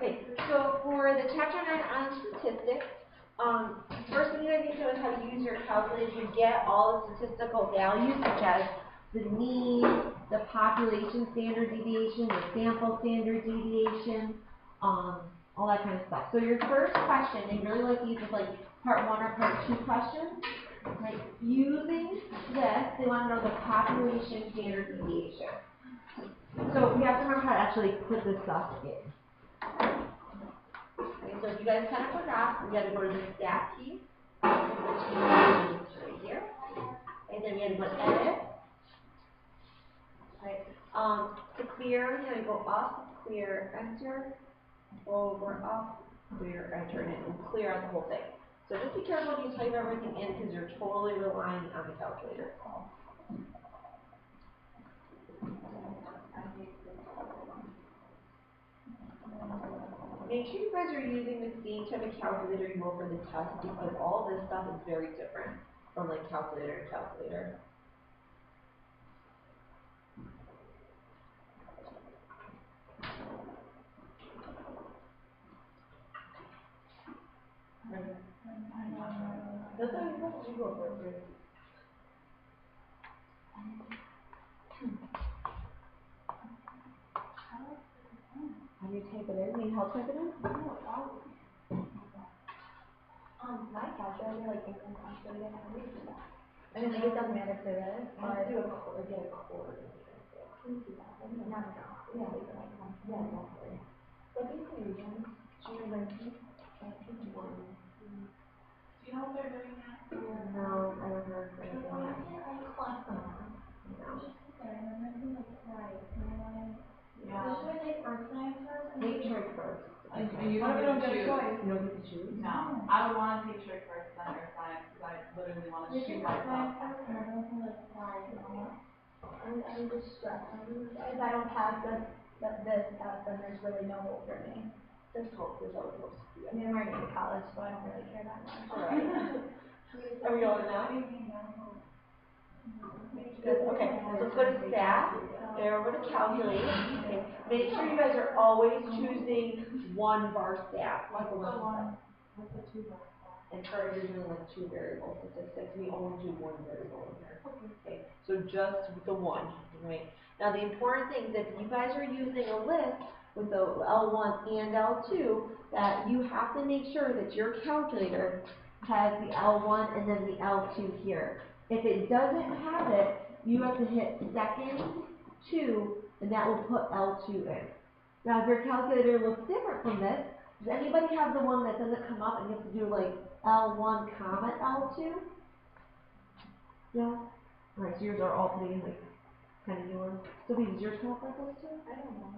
Okay, so for the chapter 9 on statistics, first thing you guys need to know is how to use your calculator to get all the statistical values, such as the mean, the population standard deviation, the sample standard deviation, all that kind of stuff. So your first question, they really like these as like part 1 or part 2 questions. Right? Using this, they want to know the population standard deviation. So we have to remember how to actually put this stuff in. Okay, so if you guys kind of forgot, we got to go to the stat key, which is right here. And then we had to go to edit. Right. To clear, you got to go up, clear, enter, over, up, clear, enter, and it will clear out the whole thing. So just be careful when you type everything in because you're totally relying on the calculator itself. Make sure you guys are using the same type of calculator you will for the test because all this stuff is very different from like calculator to calculator. That's how you go for it. How do you type it in? Need help type it in? My calculator, like, isn't actually gonna read that. I mean, like, it doesn't matter for this, but I have to do get a cord. can do that. I mean, not enough. Yeah, like, Yeah, exactly. what do you say, Regents? Do you remember? Do you know what they're doing now? No, I haven't heard anything yet. Yeah. Should we take first name first? Take trig first. And you don't get to choose. You don't get to choose? No, I would want to take trig first, then earth science, because I literally want to shoot myself. I'm just stressed. If I don't pass this test, then there's really no hope for me. There's hope. There's always hope. I mean, I'm already in college, so I don't really care that much. Right. Are we going now? Okay, so let's go to stat. There, we're going to calculate. Okay. Make sure you guys are always choosing one bar stat. What's the one? What's the 2 bar? And for you're doing like 2 variable statistics, we only do 1 variable in here. Okay, so just the one, right? Now the important thing is if you guys are using a list with the L1 and L2, that you have to make sure that your calculator has the L1 and then the L2 here. If it doesn't have it, you have to hit second 2, and that will put L2 in. Now if your calculator looks different from this, does anybody have the one that doesn't come up and you have to do like L1 comma L2? Yeah? Alright, so yours are all pretty like kind of new ones. So does yours come up like this too? I don't know.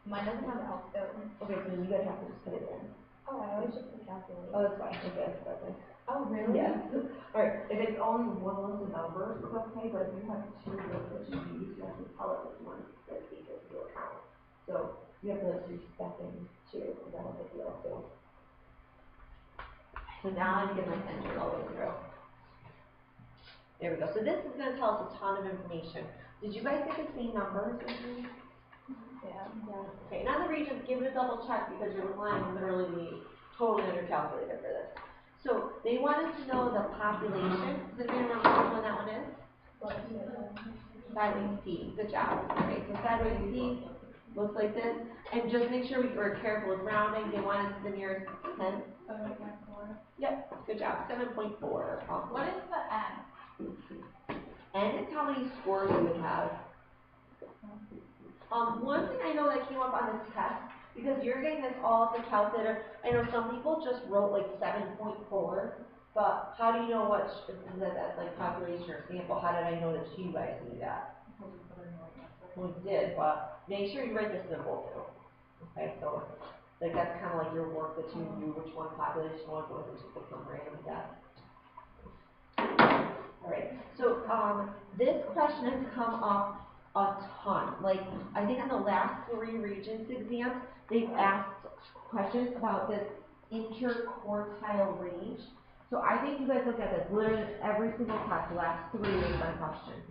Mine doesn't have L2. Okay, so you guys have to just put it in. Oh, I always just put calculator. Oh, that's fine. Okay, that's perfect. Oh, really? Yes. Alright, if it's only one list of numbers, it's okay, but if you have 2 lists that you use, you have to tell it which one that takes it into account. So you have to like do second 2, and that'll hit the L2. So now I'm going to enter all the way through. There we go. So this is going to tell us a ton of information. Did you guys get the same numbers? Yeah. Okay, and on the Regents, give it a double check because you're relying literally totally on your calculator for this. So they wanted to know the population. Does anybody remember which one that one is? Sideways P. Good job. Okay, so sideways P looks like this. And just make sure we were careful with rounding. They wanted the nearest 10. 7.4. Yep, good job. 7.4. Awesome. What is the N? N is how many scores you would have. One thing I know that came up on this test, because you're getting this all off the calculator, I know some people just wrote like 7.4, but how do you know what, that's like population or sample? How did I know that you guys knew that? Well, we did, but make sure you write the symbol too. Okay, so like that's kind of like your work that you knew which one population was, it wasn't just like some random guess. Alright, so this question has come up a ton. Like, I think on the last 3 Regents exams, they've asked questions about this interquartile range. So I think you guys look at this, literally every single test, the last 3 there's been a question.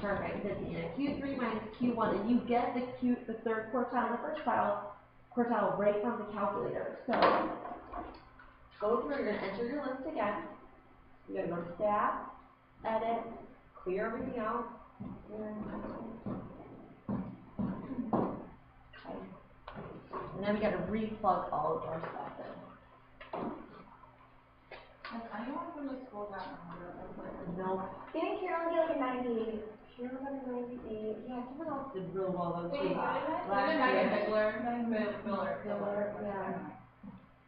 Perfect, 50. And Q3 minus Q1, and you get the third quartile and the first quartile right from the calculator. So go through, you're going to enter your list again. You're going to go to Stat, Edit, clear everything out. Okay. And then we got to replug all of our stuff in. Has anyone from the school gotten over it? Nope. Didn't Carolyn get like a 98? Carolyn got a 98. Yeah, someone else did real well though too. Wait, Last Megan year. Miller. Yeah.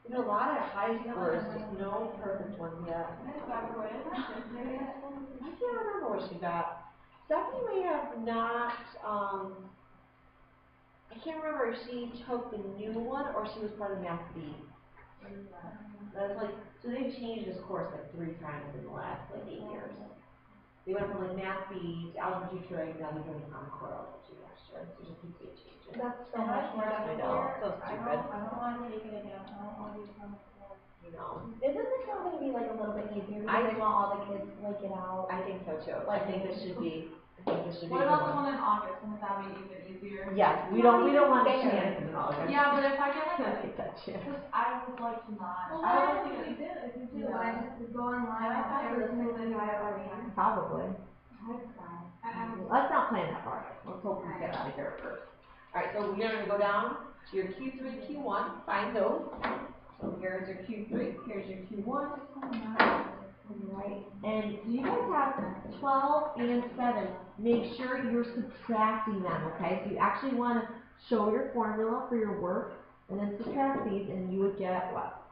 You know, a lot of high scores, just no perfect ones yet. I can't remember what she got. Stephanie may have not, I can't remember if she took the new one or she was part of Math B. That's like, so they've changed this course like 3 times in the last like 8 years. They went from like Math B to Algebra 2 Trade, now they're doing Encore Algebra 2 next year. So just keep changing. That's so much more. I know, so stupid. I don't want to take it again. I don't want to do something again. You know. Isn't this one going to be like a little bit easier because they want all the kids to like get out? I think so too. I think this should be. What about the one in August? Wouldn't that be even easier? Yes, we don't want to chance in August. Yeah, but if I get like Can't take that chance. because I would like to not. Well, I would why like to don't get. if you do, Yeah. I just go online And I thought every it was single like guy that already. already. Probably. I'd try. Let's not plan that far. Let's hope we get out of here first. Alright, so we're going to go down to your Q3, Q1, find those. So here's your Q3, here's your Q1. Alright, and so you guys have 12 and 7. Make sure you're subtracting them, okay? So you actually want to show your formula for your work and then subtract these and you would get what?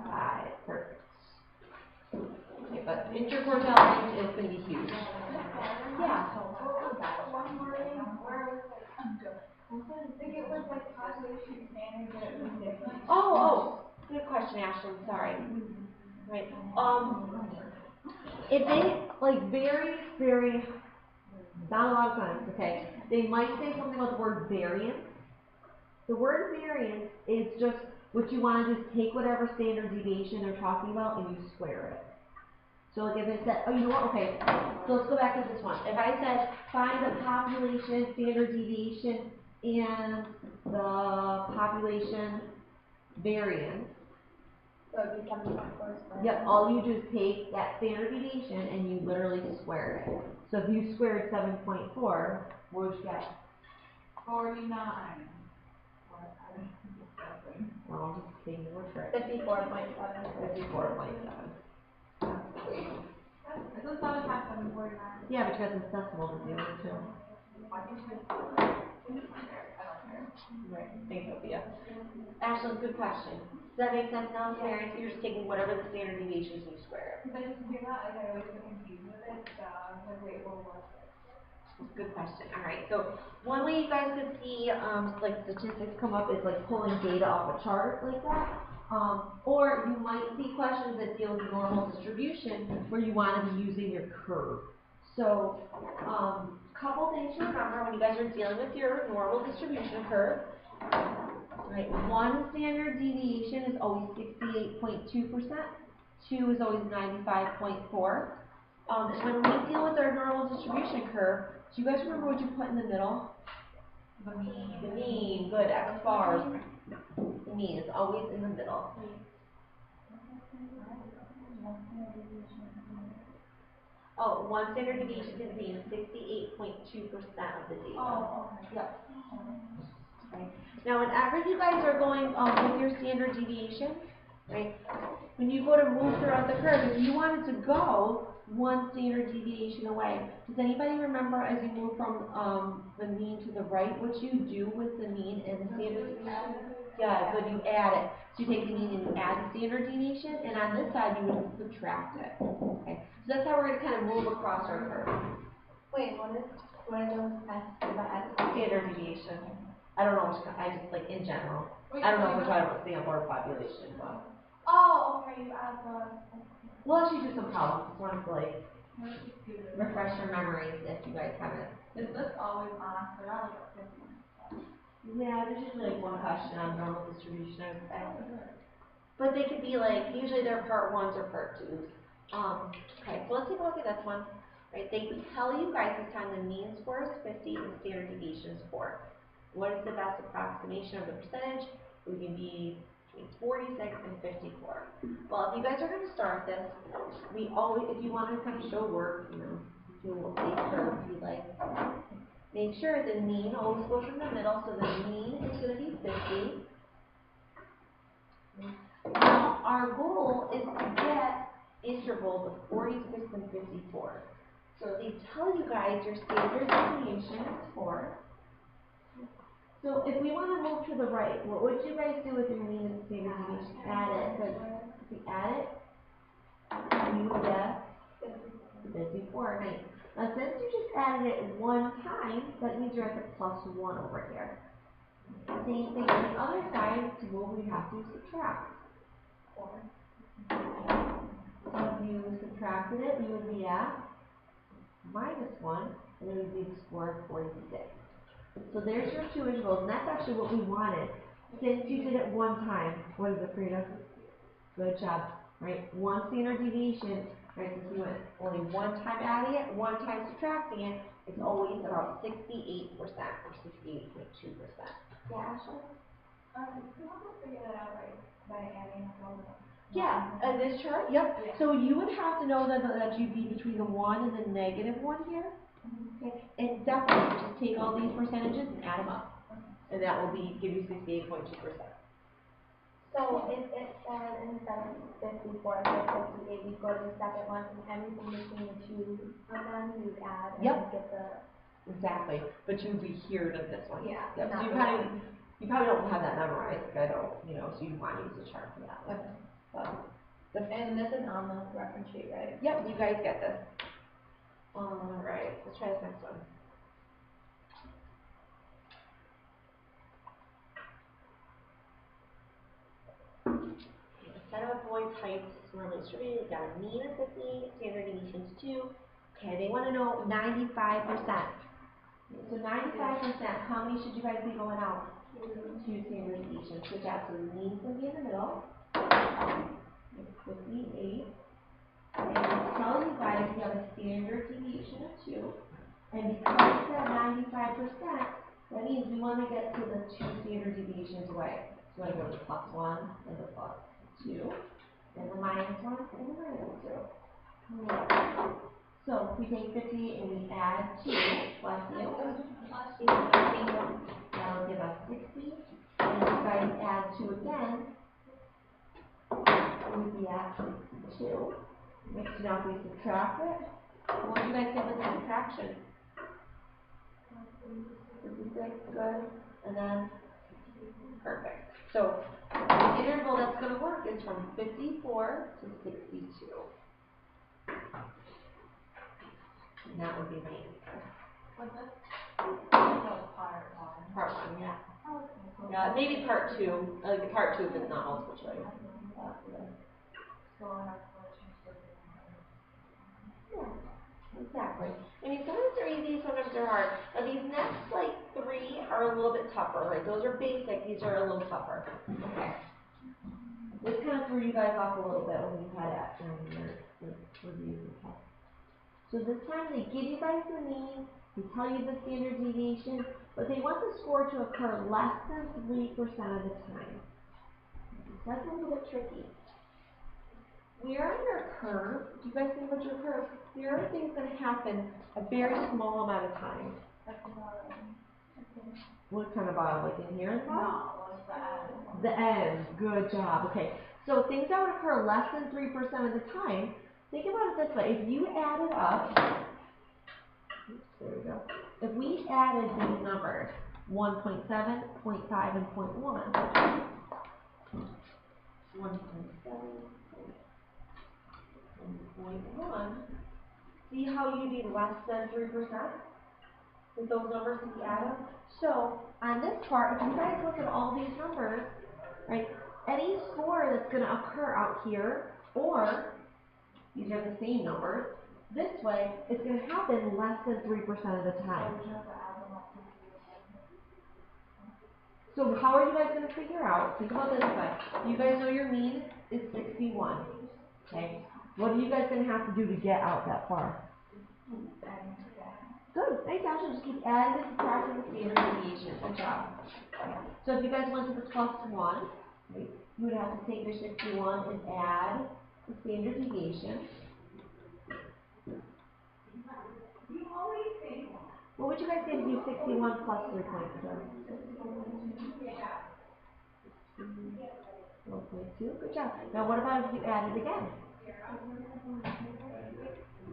5. Perfect. Okay, but interquartile range is going to be huge. Yeah. One morning where I was like, I'm good. I think it was like population standard, but it was different. Oh, good question, Ashley. Sorry. Right. If they like very, not a lot of times, okay, they might say something about the word variance. The word variance is just what you want to just take whatever standard deviation they're talking about and you square it. So like if it said, oh, you know what? Okay, so let's go back to this one. If I said find the population standard deviation and the population variance. So it'd be 7.4 Yep, all you do is take that standard deviation and you literally square it. So if you squared 7.4, what would you get? 49. Well, I'm just taking the word for it. 54.7. 54.7. Isn't 7 times 749? Yeah, because it's decimal to deal with too. Why can't you just I don't care. Right. Thanks, Sophia. Ashley, good question. Does that make sense now? Variance, you're just taking whatever the standard deviation is and you square it. Because I used to do that, like I always get confused with it, so I was like, wait, well, what's it? Good question. All right. So one way you guys could see like statistics come up is like pulling data off a chart like that. Or you might see questions that deal with normal distribution where you want to be using your curve. So couple things to remember when you guys are dealing with your normal distribution curve. Right. One standard deviation is always 68.2%. 2 is always 95.4. And when we deal with our normal distribution curve, do you guys remember what you put in the middle? The mean. The mean. Good. X bars. The mean is always in the middle. Oh, one standard deviation contains 68.2% of the data. Oh, okay. Yep. Okay. Now, whenever you guys are going with your standard deviation, right, when you go to move throughout the curve, if you wanted to go one standard deviation away, does anybody remember as you move from the mean to the right, what you do with the mean and the standard deviation? Yeah, good, you add it. So you take the mean and you add the standard deviation, and on this side you would subtract it. Okay, so that's how we're going to kind of move across our curve. Wait, what is those the S? Standard deviation. I don't know which kind, I just like in general. Wait, I don't know if we're talking about sample or population, but. Oh, okay, you add the. We'll actually do some problems. Just wanted to like refresh your memories if you guys haven't. Is this always on? They're not like a 50. Yeah, there's usually like one question on normal distribution, I would say. But they could be like, usually they're part 1s or part 2s. Okay, so let's take a look at this one. right? They tell you guys this time the mean score is 50 and the standard deviation is 4. What is the best approximation of the percentage? It would be between 46 and 54. Well, if you guys are going to start this, we always, if you want to kind of show work, you know, do a little base curve if you like, make sure the mean always goes in the middle, so the mean is going to be 50. Now, our goal is to get intervals of 46 and 54. So they tell you guys your standard deviation is 4. So if we want to move to the right, what would you guys do with your mean and standard deviation? Add it. Good. If we add it, we would get 54. Nice. Now since you just added it one time, that means you're at the +1 over here. Same thing on the other side. To move, we have to subtract. So if you subtracted it, we would be at -1, and it would be the score of 46. So there's your two intervals, and that's actually what we wanted. Since you did it one time, what is it, Frida? Good job, right? One standard deviation, right? Since we went only one time adding it, one time subtracting it, it's always about 68% or 68.2%. Yeah, Ashley? Can you also figure that out by adding up all the Yeah, this chart, yep. Yeah. So you would have to know that you'd be between the 1 and the -1 here. Okay, and definitely just take all these percentages and add them up, and that will give you 68.2%. So if it said instead of 54, it said 58, you go to the second one, and everything between the two of them, you add and Yep. get the... Exactly, but you would be here to this one. Yeah. Yep. So you probably don't have that memorized, like I don't, you know, so you want to use the chart for that one. And this is on the reference sheet, right? Yep, you guys get this. All right, let's try this next one. A set of avoid types is normally distributed. You got a mean of 50, standard deviations 2. Okay, they want to know 95%. So 95%, how many should you guys be going out? 2 standard deviations. Good job. So the mean's going to be in the middle. 58. And they tell you guys you have a standard deviation of 2. And because it's at 95%, that means we want to get to the 2 standard deviations away. So we want to go to the +1 and the +2, and the -1 and the -2. So if we take 58 and we add 2, bless you, that'll give us 60. And if you guys add 2 again, we would be at 62. Next, now if we subtract it, what do you guys get with the subtraction? 56, good. And then, perfect. So the interval that's going to work is from 54 to 62. And that would be my answer. What's this? That was part 1. Part 1, yeah. Oh, okay. So Yeah, maybe part 2. Like part 2 if it's not multiple choice. So I have to change the Yeah, exactly. I mean, sometimes they're easy, sometimes they're hard. Now these next, like, 3 are a little bit tougher, right? Those are basic. These are a little tougher. Okay. This kind of threw you guys off a little bit when you had it your reviews and tests. So this time they give you guys the mean, they tell you the standard deviation, but they want the score to occur less than 3% of the time. So that's a little bit tricky. We are in our curve. Do you guys think about your curve? There are things that happen a very small amount of time. At the bottom. What kind of bottom? Like in here in the bottom? No, like the end. The end. Good job. Okay. So things that would occur less than 3% of the time, think about it this way. If you added up, there we go. If we added these numbers, 1.7, 0.5, and 0.1, 1.1, see how you'd be less than 3% with those numbers if you add them? So on this chart, if you guys look at all these numbers, right, any score that's going to occur out here, or these are the same numbers, this way, it's going to happen less than 3% of the time. So how are you guys going to figure out? Think about this way. You guys know your mean is 61. Okay. What are you guys going to have to do to get out that far? Good. Nice, Ashley. Just keep adding and subtracting the standard deviation. Good job. So if you guys went to the plus 1, right, you would have to take your 61 and add the standard deviation. What would you guys say to do 61 plus 3.2? 1.2. Good job. Now what about if you add it again?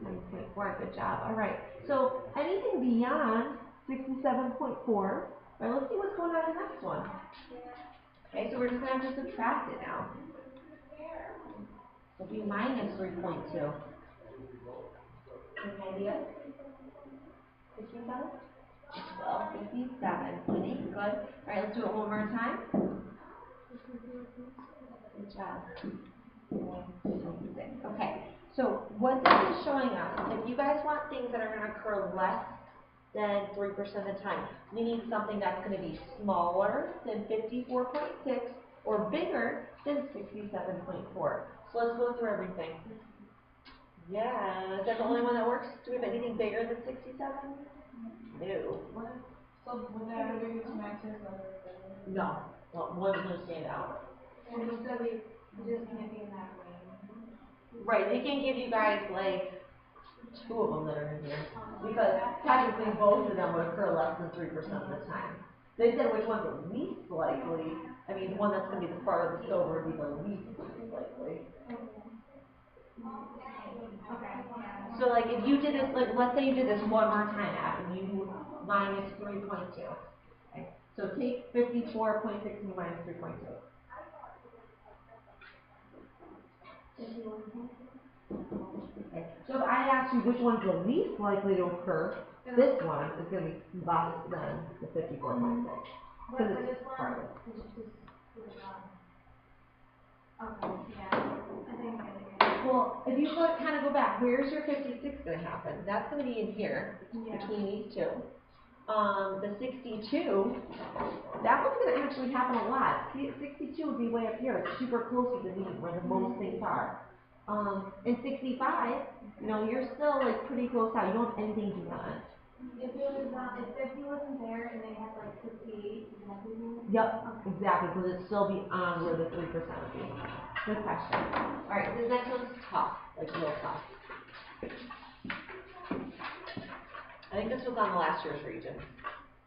9.4. Good job. All right. So anything beyond 67.4, right, let's see what's going on in the next one. Okay, so we're just going to have to subtract it now. So it'll be minus 3.2. Any ideas? 57? Well, 57. Good. All right, let's do it one more time. Good job. Okay, so what this is showing us, if you guys want things that are going to occur less than 3% of the time, we need something that's going to be smaller than 54.6 or bigger than 67.4. So let's go through everything. Yeah, is that the only one that works? Do we have anything bigger than 67? No. So would they ever use maxes or? No. Well, one's going to stand out. And you said we just can't be in that range. Right, they can give you guys like 2 of them that are in here, because technically both of them would occur less than 3% of the time. They said which one's the least likely. I mean, the one that's going to be the farthest over would be the least likely. Okay. So like if you did this, like let's say you did this one more time after you minus 3.2. Okay. So take 54.6 and minus 3.2. Okay. So if I ask you which one's the least likely to occur, this one is going to be less than the 54.6. But for this one, we should just put it on. Okay, yeah, I think I get it. Well, if you kind of go back, where's your 56 going to happen? That's going to be in here, between these two. The 62, that one's going to actually happen a lot. 62 would be way up here. It's super close to the mean, where the most things are. And 65, you know, you're still like pretty close out. You don't have anything beyond. If it was, if 50 wasn't there and they had like 58, exactly. Yep, exactly, because it'd still be on where the 3% would be. Good question. All right, this next one's tough, like real tough. I think this was on the last year's Regents,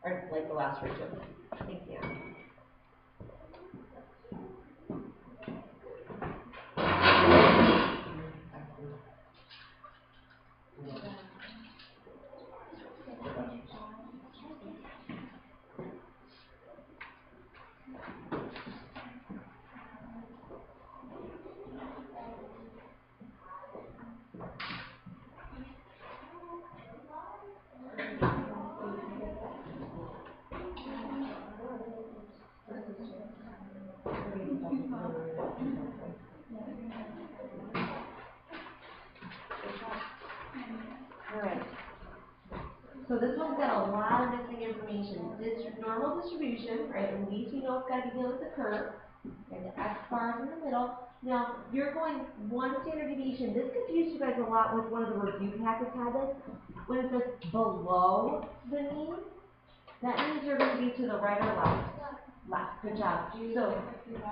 or like the last Regents. I think, yeah. Alright. So this one's got a lot of missing information. Normal distribution, right? At least we know it's got to be dealing with the curve. And the X bars in the middle. Now, you're going one standard deviation. This confused you guys a lot with one of the review packets had this. When it says below the mean, that means you're going to be to the right or left. Left. Good job. So,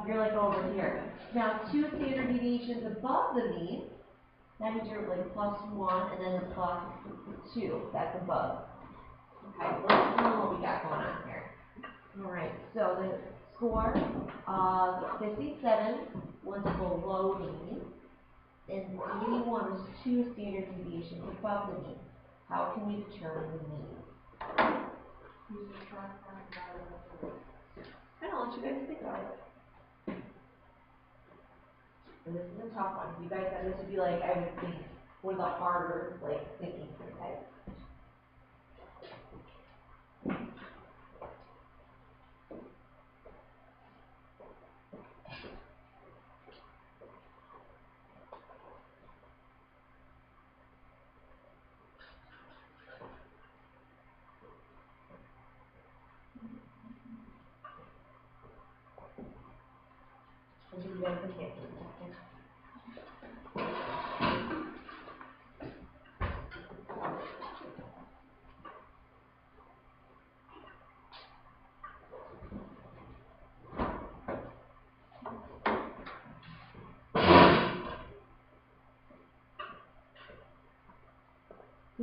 you're like over here. Now, 2 standard deviations above the mean, that means you're like +1 and then the +2. That's above. Okay, let's know what we got going on here. Alright, so the score of 57 was below the mean, and 81 was 2 standard deviations above the mean. How can we determine the mean? I know, let you guys think about it. And this is a tough one. You guys, this would be like, I would think, one of the harder, like, thinking types. I'll give you guys a hint in a second.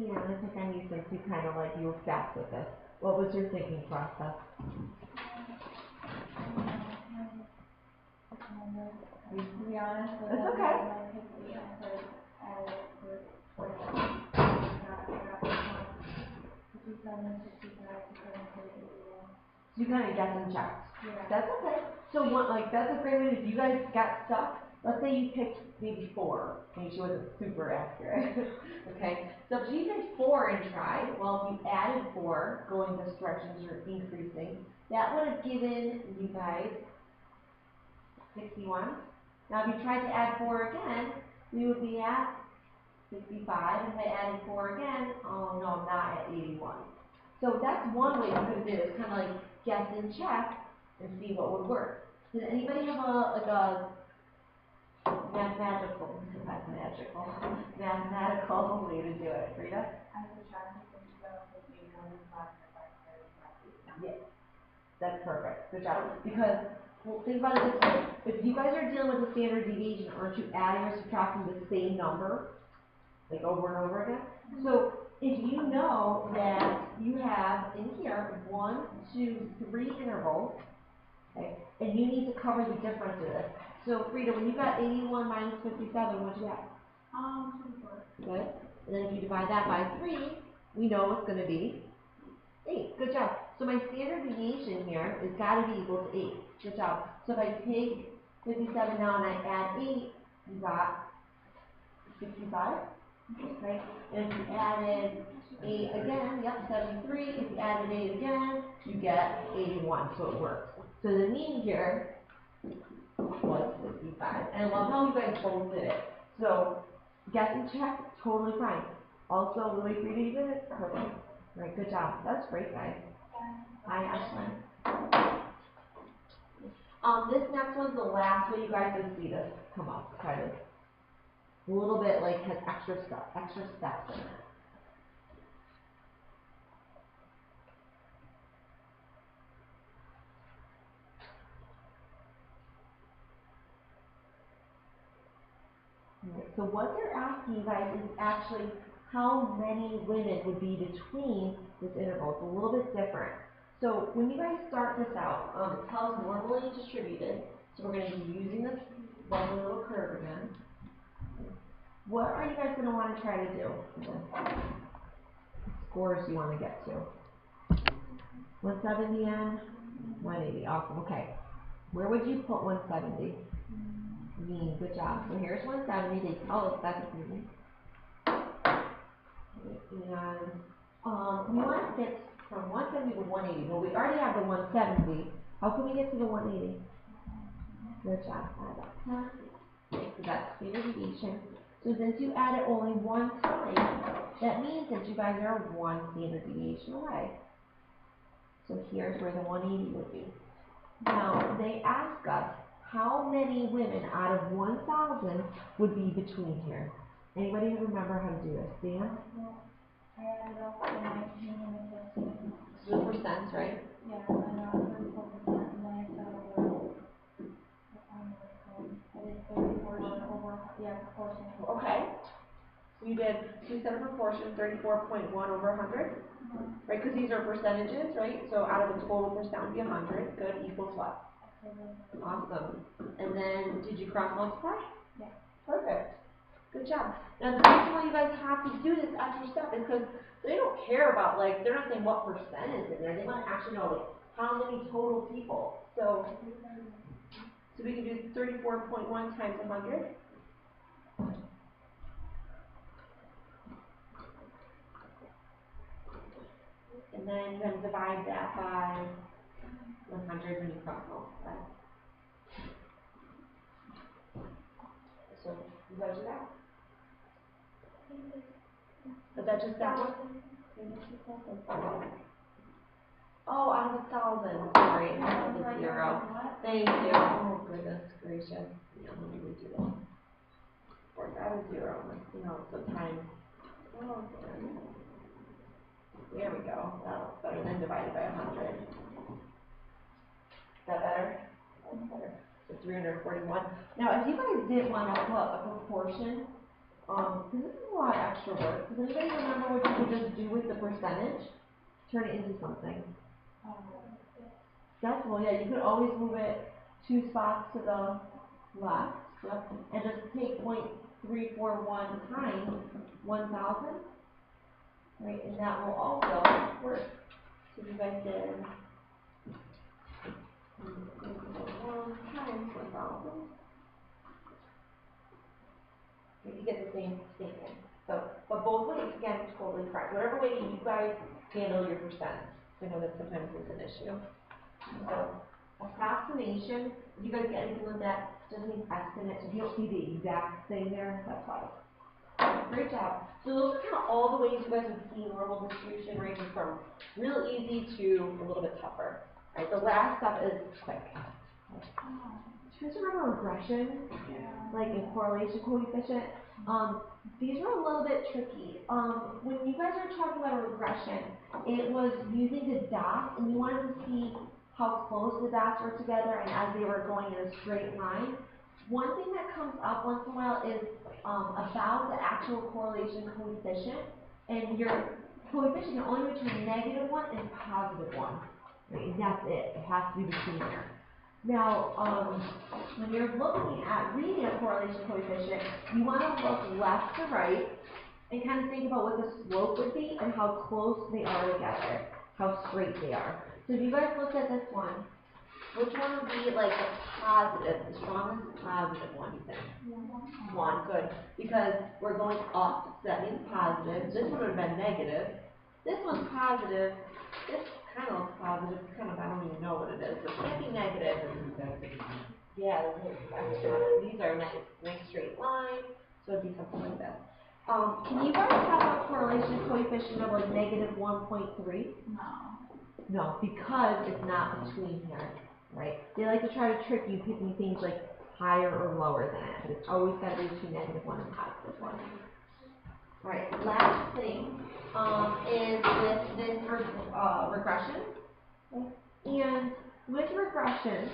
Tina, I'm gonna pick on you since you kind of like, you were fast with this. What was your thinking process? To be honest, It's okay. when I picked 8, I started adding it for I got this one. 57, 65, 67, 81. You kind of guessed and checked. Yeah. That's okay. So what, like, that's a great way to, if you guys got stuck, let's say you picked maybe 4, and she wasn't super accurate. Okay, so if you picked 4 and tried, well, if you added 4, going this direction, you're increasing, that would have given you guys 61. Now, if you tried to add 4 again, we would be at 65. If I added 4 again, oh no, I'm not at 81. So that's one way you could do it, kind of like guess and check and see what would work. Does anybody have a mathematical way to do it? Frida? I subtracted 57 from 81 and divided by 30. Yeah, that's perfect. Good job. Because, well, think about it this way. If you guys are dealing with a standard deviation, aren't you adding or subtracting the same number, like over and over again? So if you know that you have in here 1, 2, 3 intervals, okay, and you need to cover the difference of this. So Frida, when you got 81 minus 57, what'd you get? 24. Good. And then if you divide that by 3, we know it's going to be 8. Good job. So my standard deviation here is got to be equal to 8. Good job. So if I take 57 now and I add 8, you got 65. Right? And if you added 8 again, yep, 73. If you added 8 again, you get 81. So it works. So the mean here was 65. And I love how you guys both did it. So guess and check, totally fine. Also, the way Frida did it, perfect. Right, good job. That's great, guys. Hi, Ashlyn. This next one's the last way you guys would see this come up, kind of. A little bit like has extra steps in it. Right, so what they're asking you guys is actually how many women would be between this interval. It's a little bit different. So when you guys start this out, it's how it's normally distributed. So we're going to be using this lovely little curve again. What are you guys going to want to try to do? What scores do you want to get to? 170 and 180. Awesome. Okay. Where would you put 170? Mean. Good job. So here's 170. They tell us that's mean. And we want to get from 170 to 180. Well, we already have the 170. How can we get to the 180? Good job. Add about 10. Okay, so that's standard deviation. So since you added only 1 time, that means that you guys are 1 standard deviation away. So here's where the 180 would be. Now, they ask us how many women out of 1,000 would be between here. Anybody remember how to do this? Dan? I added up the 19 and the 15. So the percents, right? Yeah, and I got 34%, and then I said over, I did 34 over, yeah, proportion. Okay. So you said a proportion, 34.1 over 100, right? Because these are percentages, right? So out of a total percent would be 100. Good, equals what? Awesome. And then, did you cross multiply? Yeah. Perfect. Good job. Now, the reason why you guys have to do this extra step is because they don't care about, like, they're not saying what percent is in there. They want to actually know, like, how many total people. So we can do 34.1 times 100. And then you have to divide that by 100 when you cross multiply. So you guys do that? Is that just that one? Oh, out of 1,000. Sorry, I have the 0. Thank you. Oh, goodness gracious. Yeah, let me redo this. Or out of 0. So times. Oh, man. There we go. That looks better than divided by 100. Is that better? That's better. So 341. Now, if you guys did want to put a proportion this is a lot of extra work. Does anybody remember what you could just do with the percentage? Turn it into something. Decimal, yeah, you could always move it 2 spots to the left, yep, and just take 0.341 times 1,000, right, and that will also work. So if you guys did 0.341 times 1,000, you get the same thing. So, but both ways, again, totally correct. Whatever way you guys handle your percents. I know that sometimes is an issue. So, approximation, you guys get anything with that? Just means estimate. So if you don't see the exact thing there, that's why. Great job. So those are kind of all the ways you guys would see normal distribution, ranging from real easy to a little bit tougher. All right, the last step is quick. Do you guys remember regression? Yeah. Like in correlation coefficient? These were a little bit tricky. When you guys are talking about a regression, it was using the dots, and you wanted to see how close the dots were together and as they were going in a straight line. One thing that comes up once in a while is about the actual correlation coefficient, and your coefficient can only be between -1 and +1. Right? And that's it. It has to be between there. Now, when you're looking at reading a correlation coefficient, you want to look left to right and kind of think about what the slope would be and how close they are together, how straight they are. So if you guys looked at this one, which one would be like the positive, the strongest positive one, you think? One, good. Because we're going up, so that means positive. This one would have been negative. This one's positive. This kind of looks positive. Kind of, I don't even know what it is. It can't be negative. Yeah, these are nice straight lines. So it'd be something like this. Can you guys have a correlation coefficient of like -1.3? No. No, because it's not between here, right? They like to try to trick you picking things like higher or lower than it, but it's always got to be between -1 and +1. All right, last thing is with this regression. Okay. And with regression,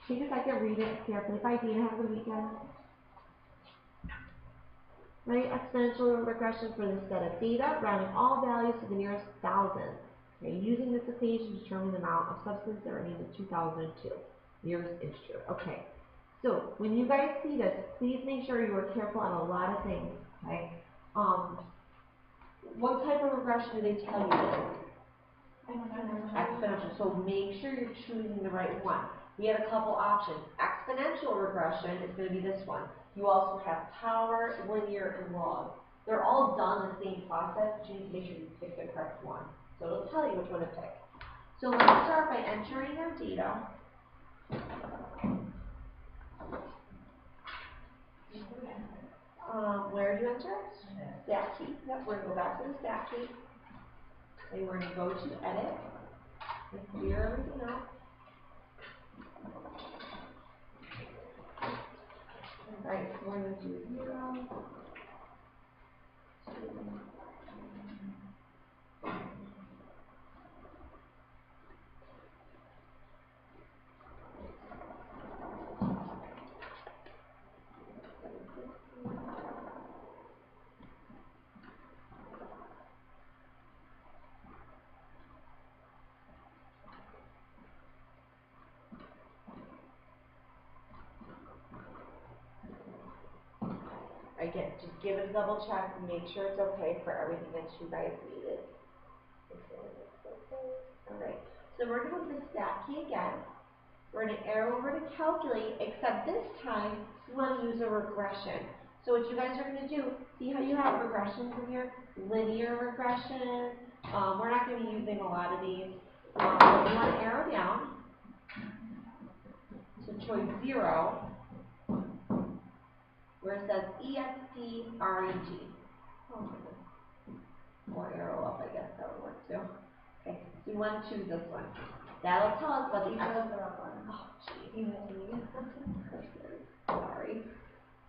take a second, read it carefully. Bye, Dina. Have a good weekend. Right, exponential regression for this set of data, rounding all values to the nearest thousand. Okay, using this equation to determine the amount of substance that remains in 2002, nearest integer. Okay, so when you guys see this, please make sure you are careful on a lot of things. Okay, what type of regression do they tell you it is? Exponential. So make sure you're choosing the right one. We had a couple options. Exponential regression is going to be this one. You also have power, linear, and log. They're all done the same process, but you need to make sure you pick the correct one. So it'll tell you which one to pick. So let's start by entering their data. Where do you enter? Stat key. Yep, we're going to go back to the stat key. And we're going to go to edit and clear everything out. Alright, so we're going to do 0, 2, again, just give it a double check, make sure it's okay for everything that you guys needed. Alright, so we're going to go to the stat key again. We're going to arrow over to calculate, except this time we want to use a regression. So what you guys are going to do, see how you have regressions in here? Linear regression. We're not going to be using a lot of these. But you want to arrow down to choice 0, where it says EXP-REG. Or arrow up, I guess that would work too. Okay, so we want to choose this one. That'll tell us about the X. Oh, gee. Sorry.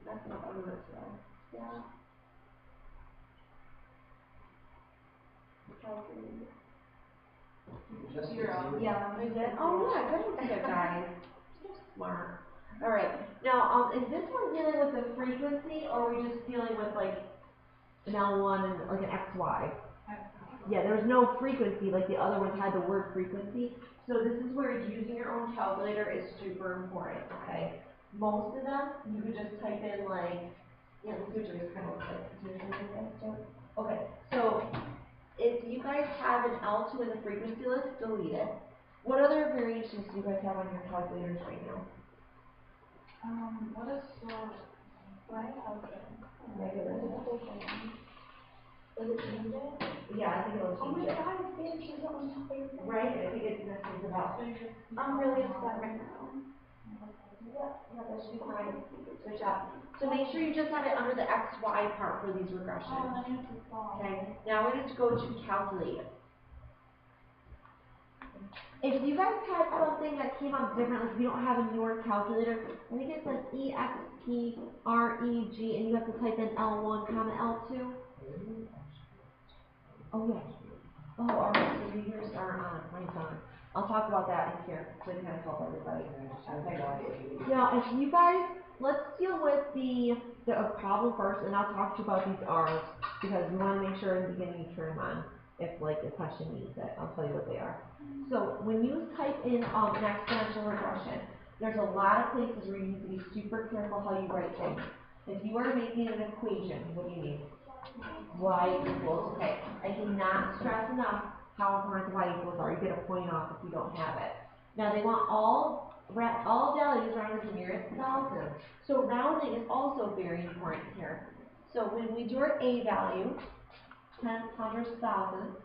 Messing up on the list today. Yeah. Zero. Yeah, I did. Oh, yeah, good idea, guys. So smart. All right. Now, is this one dealing with the frequency, or are we just dealing with like an L1 and like an XY? Yeah, there's no frequency like the other ones had the word frequency. So this is where using your own calculator is super important, okay? Most of them, you could just type in like, yeah, let's see what yours kind of looks like. Is yours really like that, Joe? Okay, so if you guys have an L2 in the frequency list, delete it. What other variations do you guys have on your calculators right now? What is slow? Why okay? Regular. Look at the whole thing. Does it change it? Yeah, I think it'll Oh my change it. god, it's getting changed on my face. Right? I think it messes it up. I'm really upset right now. Yeah, that should be fine. Good job. So make sure you just have it under the XY part for these regressions. Oh, I need to solve. Okay, now we're going to go to calculate. If you guys had something that came up different, like if you don't have in your calculator, I think it says EXP REG, and you have to type in L1 comma L2. Oh yeah. Oh, all right. So the years aren't on. Mine's on. I'll talk about that in here so you kind of help everybody. Okay. Now, if you guys, let's deal with the problem first, and I'll talk to you about these R's because we want to make sure in the beginning you turn them on. If like the question needs it, I'll tell you what they are. So when you type in an exponential regression, there's a lot of places where you need to be super careful how you write things. If you are making an equation, what do you need? Y equals, okay. I cannot stress enough how important the Y equals are. You get a point off if you don't have it. Now they want all values around the nearest thousand. So rounding is also very important here. So when we do our A value, tenths, hundredths, thousandths,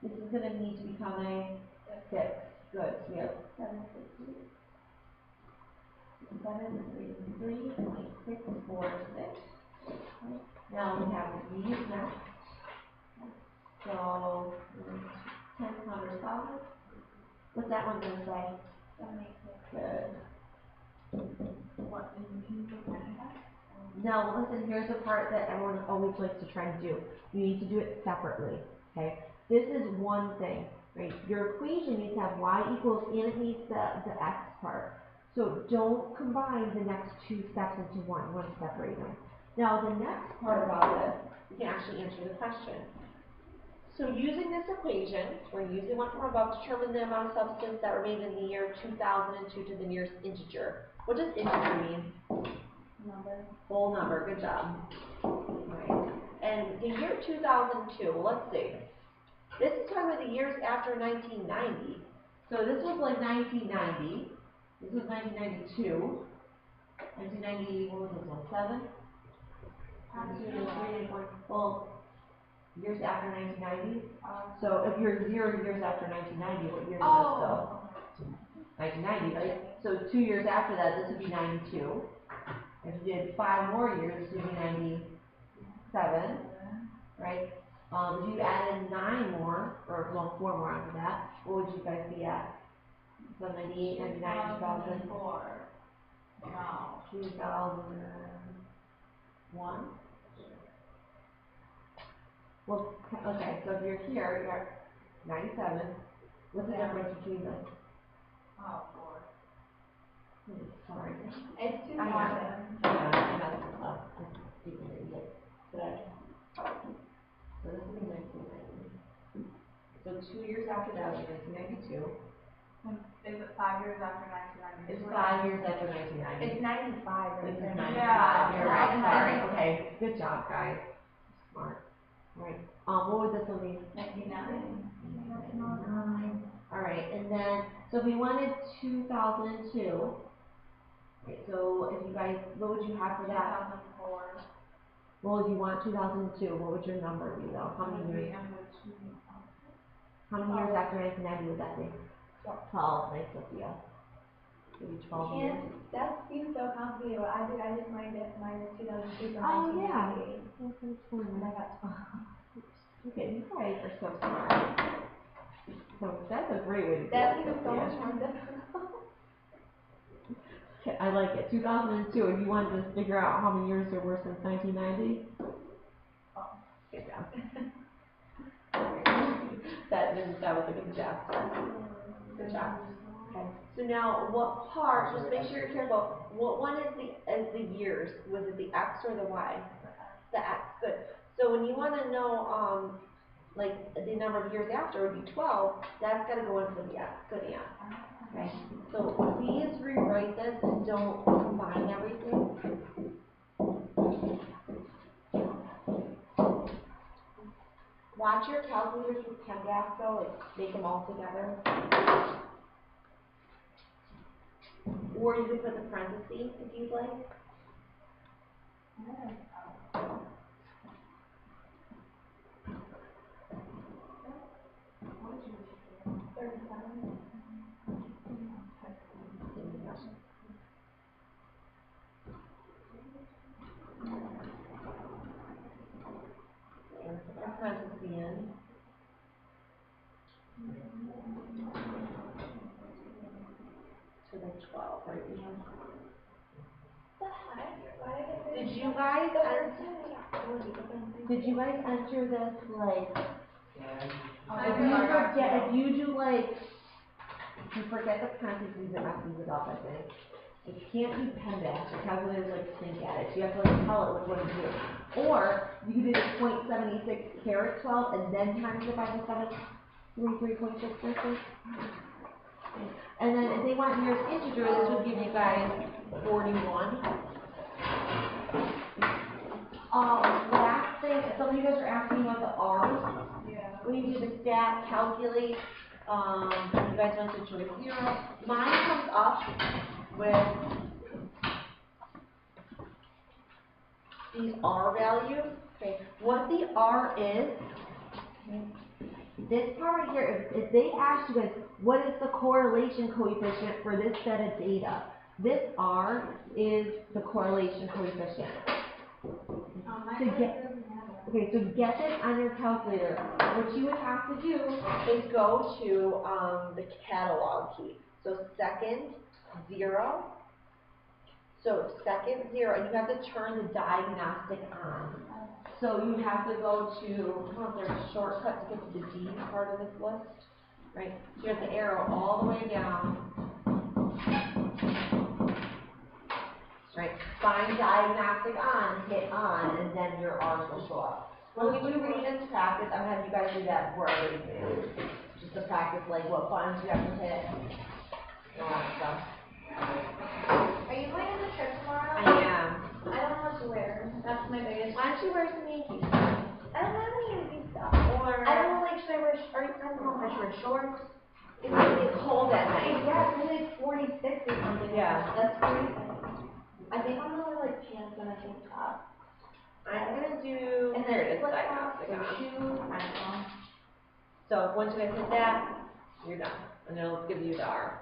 this is going to need to become a 6. Good. So we have 750. 7.3.646. Now we have these next. So, 10, 100,000. What's that one going to say? Good. What do you need to do? No, listen, here's the part that everyone always likes to try to do. You need to do it separately, okay? This is one thing, right? Your equation needs to have y equals, and it needs the x part. So don't combine the next two steps into one. You want to separate them. Now, the next part about this, you can actually answer the question. So using this equation, we're using one from above to determine the amount of substance that remained in the year 2002 to the nearest integer. What does integer mean? Number. Whole number. Good job. Right. And the year 2002, well, let's see. This is talking about the years after 1990. So this was like 1990. This was 1992. 1990, what was this one? 7? 2, 3, 4. Well, years after 1990. So if you're 0 years after 1990, what year is this still? 1990, right? So 2 years after that, this would be 92. If you did 5 more years, this would be 97, right? If you added 9 more, or well, 4 more after that, what would you guys be at? So 98, 99, 2000. Wow. 2001. Well, okay, so if you're here, you're at 97. What's the difference between them? Oh, 4. Sorry. It's too I know. hard. I messed this up. I'm stupid idiot today. So this will be 1990. So 2 years after that would be 1992. And is it 5 years after 1990? It's 5 years after 1990. It's 95 right This is there. 95. Yeah. You're right. Sorry. Okay. Good job, guys. Smart. All right. What would this one be? 99. All right. And then, so if we wanted 2002. Right, so if you guys, what would you have for that? 2004. Well, if you want 2002, what would your number be though? How many years? How many years after 1990 would that be? 12. Nice, Sophia. Maybe 12 years. That seems so complicated. What I did, I just mined 2002 from Oh 1998. yeah. And I got 12. Okay, you guys are so smart. So that's a great way to do That it. seems so Sophia. much more difficult. Okay, I like it. 2002. If you wanted to figure out how many years there were since 1990. Oh, good job. that was a good guess. Good job. Okay. So now, what part? Just make sure you're careful. What one is the years? Was it the X or the Y? The X. Good. So when you want to know like the number of years after would be 12. That's got to go in for the X. Good, yeah. Okay. So please rewrite this and don't combine everything. Watch your calculators with PEMDAS though, like make them all together. Or you could put the parentheses if you'd like. And put the parentheses in. To the 12, right? Did you guys enter this like? If you do like, if you forget the parentheses, it messes it up. I think. It can't be PEMDAS. Your calculators like stink at it. So you have to like tell it what to do. Or you could do the 0.76 caret 12 and then times it by the 733.6. And then if they want years integer, this would give you guys 41. Last thing, some of you guys are asking about the R's. Yeah. When you do the stat, calculate, and you guys went to choice 0. Mine comes up with these R values. Okay, what the R is, this part right here, if they ask you guys, what is the correlation coefficient for this set of data? This R is the correlation coefficient. So get this on your calculator. What you would have to do is go to the catalog key. So second 0. So second 0, and you have to turn the diagnostic on. So you have to go to, I don't know if there's a shortcut to get to the D part of this list, right? So you have to arrow all the way down. Right, find diagnostic on, hit on, and then your R's will show up. When we do Regents practice, I'm going to have you guys do that before I do. Just to practice like what buttons you have to hit, and all that stuff. Are you going on the trip tomorrow? I am. I don't know what to wear. That's my biggest. Why don't you wear some Yankee stuff? I don't have any Yankee stuff. Or I don't know, like, should I wear, I don't know if I should wear shorts. it's going to get cold at night. Yeah, it's only like 46 or something. Yeah. That's freezing. I think I'm gonna wear like pants and a tank top. I'm going to do, And there then it is, flip-flops diagnostic or on. shoes. I don't know. So once you guys hit that, you're done. And it'll give you the R.